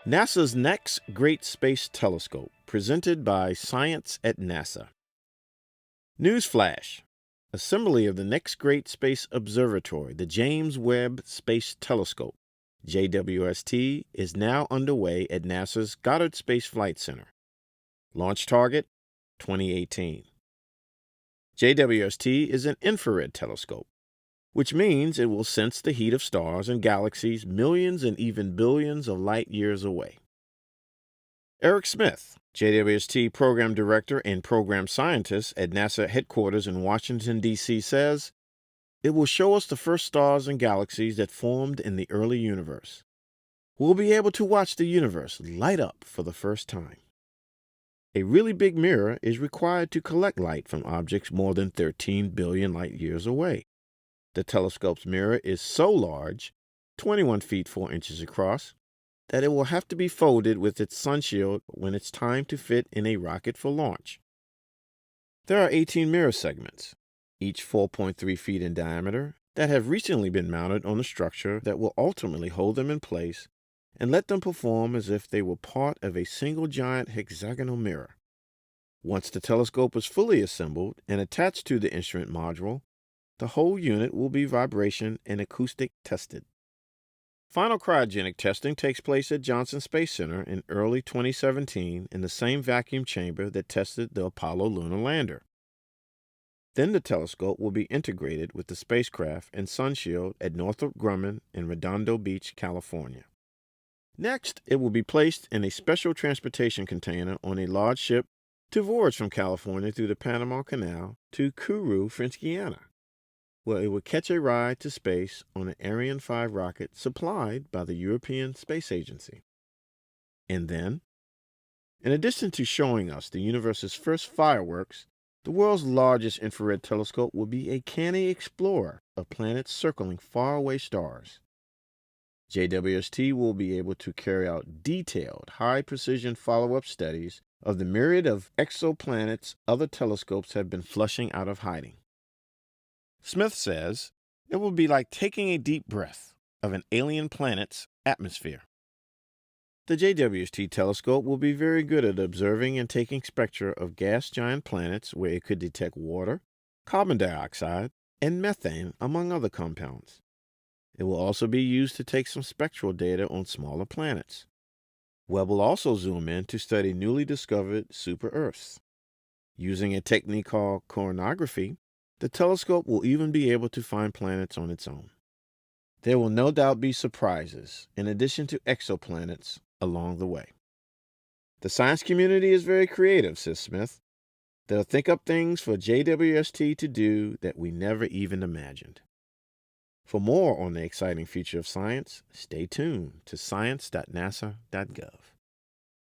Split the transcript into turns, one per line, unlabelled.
NASA's Next Great Space Telescope, presented by Science at NASA. Newsflash: Assembly of the Next Great Space Observatory, the James Webb Space Telescope, JWST, is now underway at NASA's Goddard Space Flight Center. Launch target: 2018. JWST is an infrared telescope, which means it will sense the heat of stars and galaxies millions and even billions of light years away. Eric Smith, JWST Program Director and Program Scientist at NASA headquarters in Washington, D.C., says, "It will show us the first stars and galaxies that formed in the early universe. We'll be able to watch the universe light up for the first time." A really big mirror is required to collect light from objects more than 13 billion light years away. The telescope's mirror is so large, 21 feet 4 inches across, that it will have to be folded with its sunshield when it's time to fit in a rocket for launch. There are 18 mirror segments, each 4.3 feet in diameter, that have recently been mounted on a structure that will ultimately hold them in place and let them perform as if they were part of a single giant hexagonal mirror. Once the telescope is fully assembled and attached to the instrument module, the whole unit will be vibration and acoustic tested. Final cryogenic testing takes place at Johnson Space Center in early 2017 in the same vacuum chamber that tested the Apollo lunar lander. Then the telescope will be integrated with the spacecraft and sunshield at Northrop Grumman in Redondo Beach, California. Next, it will be placed in a special transportation container on a large ship to voyage from California through the Panama Canal to Kourou, French Guiana, where it would catch a ride to space on an Ariane 5 rocket supplied by the European Space Agency. And then, in addition to showing us the universe's first fireworks, the world's largest infrared telescope will be a canny explorer of planets circling faraway stars. JWST will be able to carry out detailed, high-precision follow-up studies of the myriad of exoplanets other telescopes have been flushing out of hiding. Smith says, "It will be like taking a deep breath of an alien planet's atmosphere." The JWST telescope will be very good at observing and taking spectra of gas giant planets where it could detect water, carbon dioxide, and methane, among other compounds. It will also be used to take some spectral data on smaller planets. Webb will also zoom in to study newly discovered super-Earths. Using a technique called coronagraphy, the telescope will even be able to find planets on its own. There will no doubt be surprises, in addition to exoplanets, along the way. The science community is very creative, says Smith. They'll think up things for JWST to do that we never even imagined. For more on the exciting future of science, stay tuned to science.nasa.gov.